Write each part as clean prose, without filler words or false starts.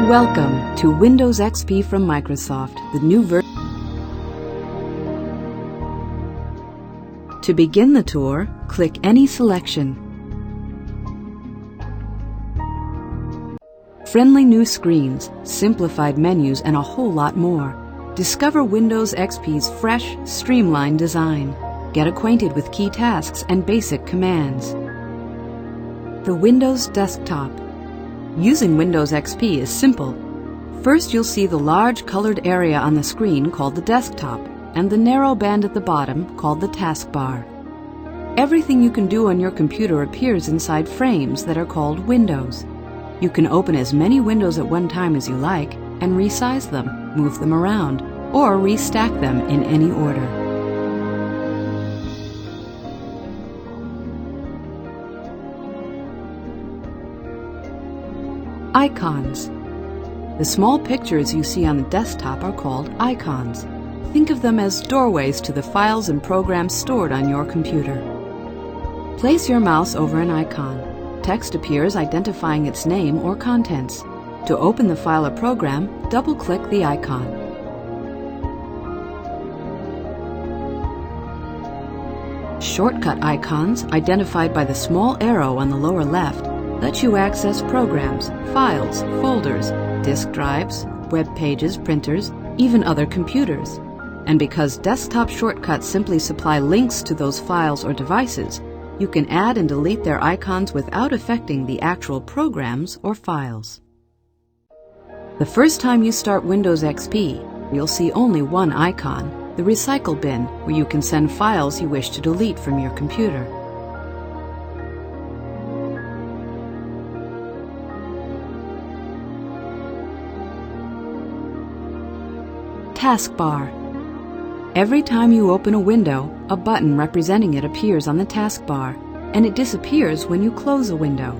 Welcome to Windows XP from Microsoft, the new version. To begin the tour, click any selection. Friendly new screens, simplified menus, and a whole lot more. Discover Windows XP's fresh, streamlined design. Get acquainted with key tasks and basic commands. The Windows desktop. Using Windows XP is simple. First, you'll see the large colored area on the screen called the desktop and the narrow band at the bottom called the taskbar. Everything you can do on your computer appears inside frames that are called windows. You can open as many windows at one time as you like and resize them, move them around, or restack them in any order. Icons. The small pictures you see on the desktop are called icons. Think of them as doorways to the files and programs stored on your computer. Place your mouse over an icon. Text appears identifying its name or contents. To open the file or program, double-click the icon. Shortcut icons, identified by the small arrow on the lower left, let you access programs, files, folders, disk drives, web pages, printers, even other computers. And because desktop shortcuts simply supply links to those files or devices, you can add and delete their icons without affecting the actual programs or files. The first time you start Windows XP, you'll see only one icon, the recycle bin, where you can send files you wish to delete from your computer. Taskbar. Every time you open a window, a button representing it appears on the taskbar, and it disappears when you close a window.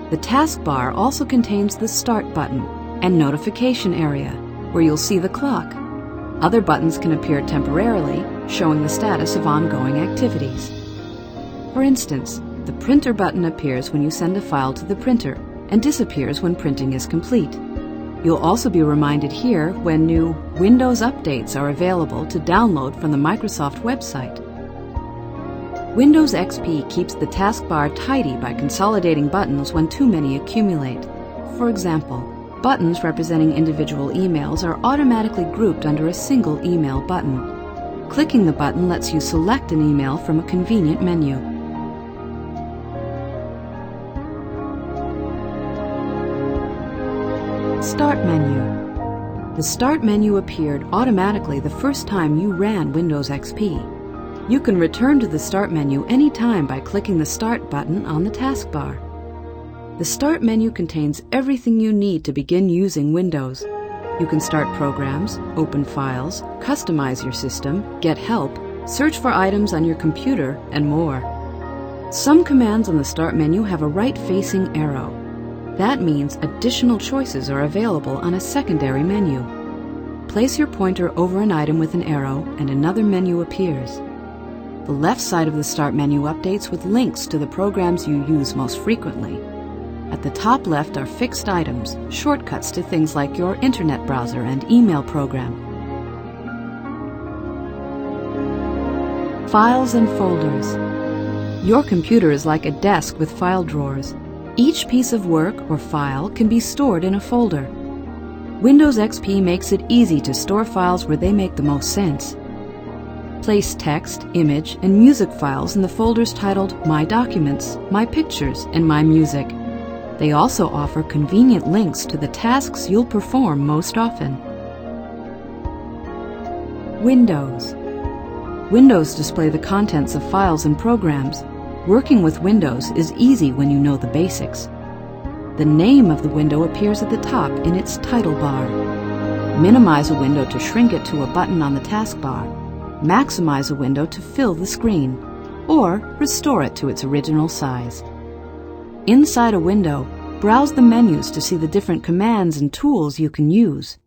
The taskbar also contains the Start button and Notification area, where you'll see the clock. Other buttons can appear temporarily, showing the status of ongoing activities. For instance, the Printer button appears when you send a file to the printer and disappears when printing is complete. You'll also be reminded here when new Windows updates are available to download from the Microsoft website. Windows XP keeps the taskbar tidy by consolidating buttons when too many accumulate. For example, buttons representing individual emails are automatically grouped under a single email button. Clicking the button lets you select an email from a convenient menu. Start menu. The Start menu appeared automatically the first time you ran Windows XP. You can return to the Start menu anytime by clicking the Start button on the taskbar. The Start menu contains everything you need to begin using Windows. You can start programs, open files, customize your system, get help, search for items on your computer, and more. Some commands on the Start menu have a right-facing arrow. That means additional choices are available on a secondary menu. Place your pointer over an item with an arrow and another menu appears. The left side of the Start menu updates with links to the programs you use most frequently. At the top left are fixed items, shortcuts to things like your internet browser and email program. Files and folders. Your computer is like a desk with file drawers. Each piece of work or file can be stored in a folder. Windows XP makes it easy to store files where they make the most sense. Place text, image, and music files in the folders titled My Documents, My Pictures, and My Music. They also offer convenient links to the tasks you'll perform most often. Windows. Windows display the contents of files and programs. Working with Windows is easy when you know the basics. The name of the window appears at the top in its title bar. Minimize a window to shrink it to a button on the taskbar. Maximize a window to fill the screen, or restore it to its original size. Inside a window, browse the menus to see the different commands and tools you can use.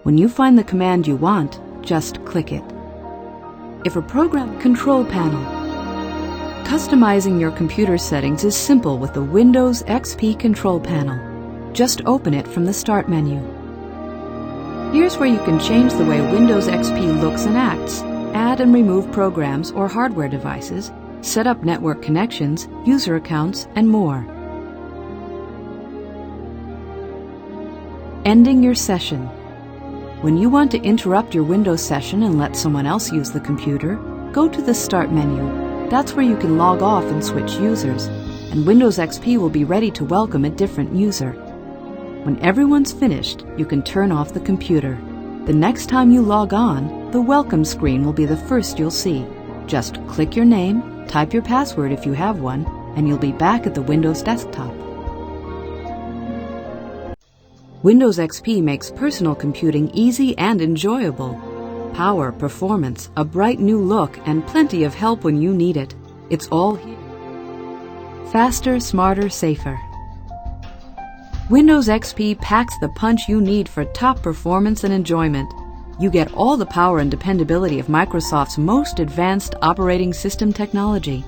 When you find the command you want, just click it. If a program control panel. Customizing your computer settings is simple with the Windows XP control panel. Just open it from the Start menu. Here's where you can change the way Windows XP looks and acts, add and remove programs or hardware devices, set up network connections, user accounts, and more. Ending your session. When you want to interrupt your Windows session and let someone else use the computer, go to the Start menu. That's where you can log off and switch users, and Windows XP will be ready to welcome a different user. When everyone's finished, you can turn off the computer. The next time you log on, the welcome screen will be the first you'll see. Just click your name, type your password if you have one, and you'll be back at the Windows desktop. Windows XP makes personal computing easy and enjoyable. Power, performance, a bright new look, and plenty of help when you need it. It's all here. Faster, smarter, safer. Windows XP packs the punch you need for top performance and enjoyment. You get all the power and dependability of Microsoft's most advanced operating system technology.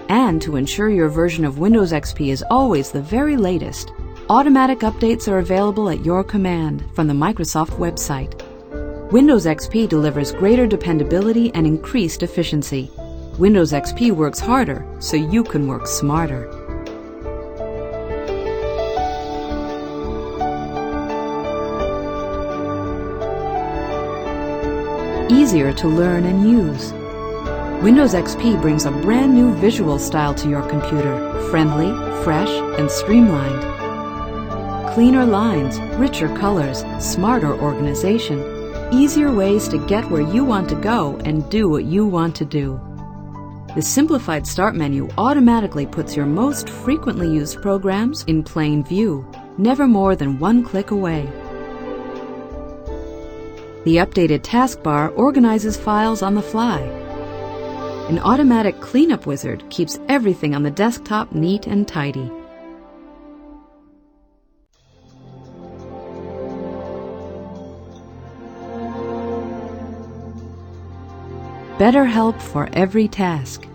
And to ensure your version of Windows XP is always the very latest, automatic updates are available at your command from the Microsoft website. Windows XP delivers greater dependability and increased efficiency. Windows XP works harder so you can work smarter. Easier to learn and use. Windows XP brings a brand new visual style to your computer, friendly, fresh, and streamlined. Cleaner lines, richer colors, smarter organization, easier ways to get where you want to go and do what you want to do. The simplified Start menu automatically puts your most frequently used programs in plain view, never more than one click away. The updated taskbar organizes files on the fly. An automatic cleanup wizard keeps everything on the desktop neat and tidy. Better help for every task.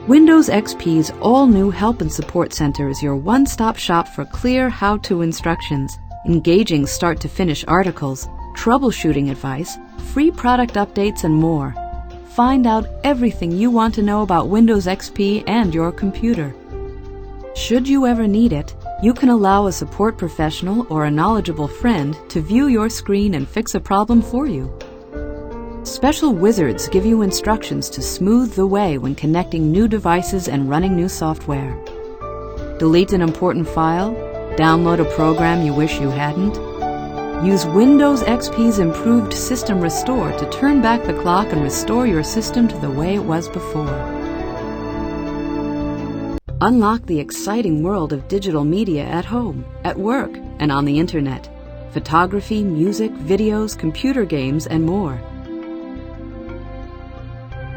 Windows XP's all-new Help and Support Center is your one-stop shop for clear how-to instructions, engaging start-to-finish articles, troubleshooting advice, free product updates, and more. Find out everything you want to know about Windows XP and your computer. Should you ever need it, you can allow a support professional or a knowledgeable friend to view your screen and fix a problem for you. Special wizards give you instructions to smooth the way when connecting new devices and running new software. Delete an important file? Download a program you wish you hadn't? Use Windows XP's improved System Restore to turn back the clock and restore your system to the way it was before. Unlock the exciting world of digital media at home, at work, and on the internet. Photography, music, videos, computer games, and more.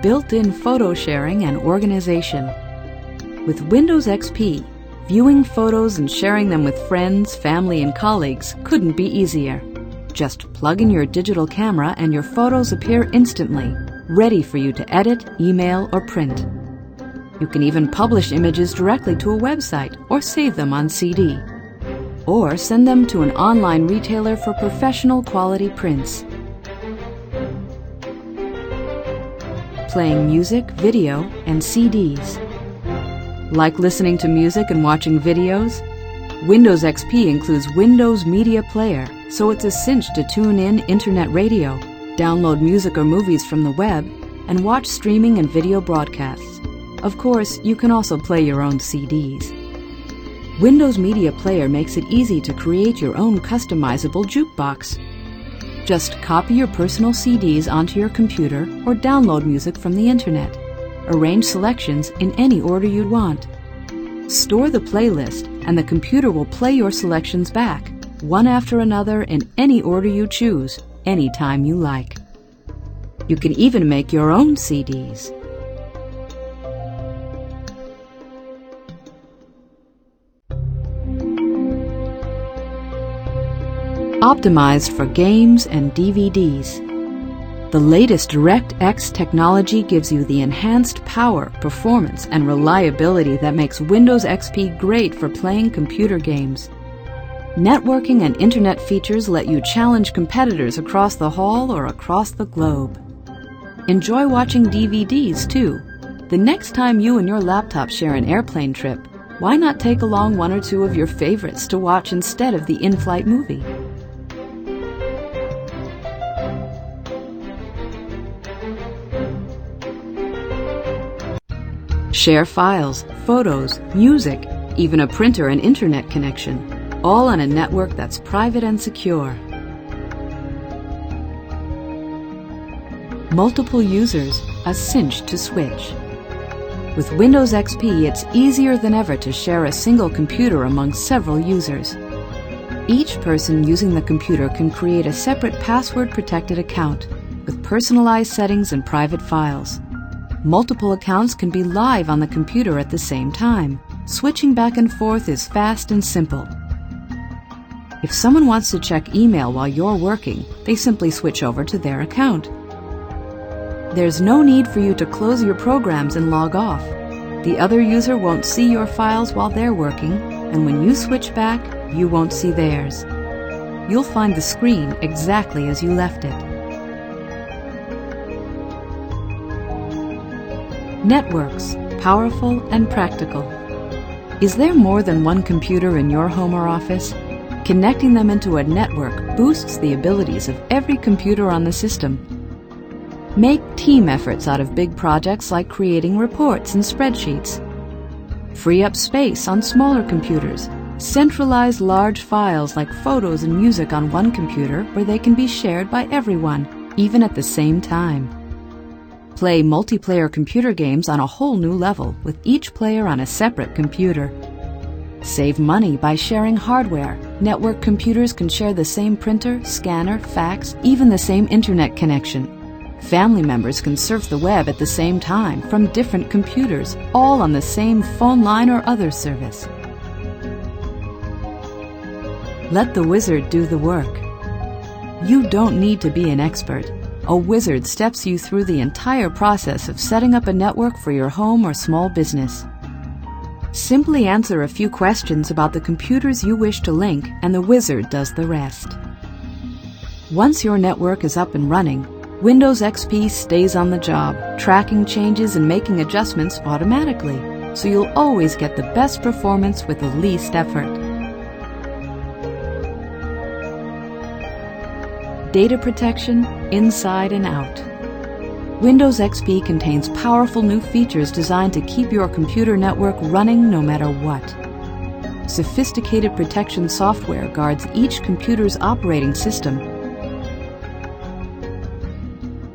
Built-in photo sharing and organization. With Windows XP, viewing photos and sharing them with friends, family, and colleagues couldn't be easier. Just plug in your digital camera and your photos appear instantly, ready for you to edit, email, or print. You can even publish images directly to a website or save them on CD. Or send them to an online retailer for professional quality prints. Playing music, video, and CDs. Like listening to music and watching videos? Windows XP includes Windows Media Player, so it's a cinch to tune in internet radio, download music or movies from the web, and watch streaming and video broadcasts. Of course, you can also play your own CDs. Windows Media Player makes it easy to create your own customizable jukebox. Just copy your personal CDs onto your computer or download music from the internet. Arrange selections in any order you'd want. Store the playlist and the computer will play your selections back, one after another in any order you choose, anytime you like. You can even make your own CDs. Optimized for games and DVDs. The latest DirectX technology gives you the enhanced power, performance, and reliability that makes Windows XP great for playing computer games. Networking and internet features let you challenge competitors across the hall or across the globe. Enjoy watching DVDs too. The next time you and your laptop share an airplane trip, why not take along one or two of your favorites to watch instead of the in-flight movie? Share files, photos, music, even a printer and internet connection, all on a network that's private and secure. Multiple users, a cinch to switch. With Windows XP, it's easier than ever to share a single computer among several users. Each person using the computer can create a separate password-protected account with personalized settings and private files. Multiple accounts can be live on the computer at the same time. Switching back and forth is fast and simple. If someone wants to check email while you're working, they simply switch over to their account. There's no need for you to close your programs and log off. The other user won't see your files while they're working, and when you switch back, you won't see theirs. You'll find the screen exactly as you left it. Networks, powerful and practical. Is there more than one computer in your home or office? Connecting them into a network boosts the abilities of every computer on the system. Make team efforts out of big projects like creating reports and spreadsheets. Free up space on smaller computers. Centralize large files like photos and music on one computer where they can be shared by everyone, even at the same time. Play multiplayer computer games on a whole new level with each player on a separate computer. Save money by sharing hardware. Network computers can share the same printer, scanner, fax, even the same internet connection. Family members can surf the web at the same time from different computers, all on the same phone line or other service. Let the wizard do the work. You don't need to be an expert. A wizard steps you through the entire process of setting up a network for your home or small business. Simply answer a few questions about the computers you wish to link, and the wizard does the rest. Once your network is up and running, Windows XP stays on the job, tracking changes and making adjustments automatically, so you'll always get the best performance with the least effort. Data protection, inside and out. Windows XP contains powerful new features designed to keep your computer network running no matter what. Sophisticated protection software guards each computer's operating system.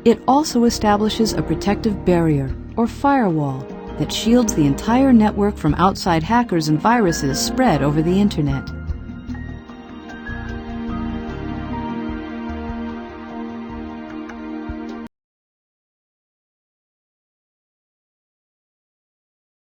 It also establishes a protective barrier, or firewall, that shields the entire network from outside hackers and viruses spread over the internet.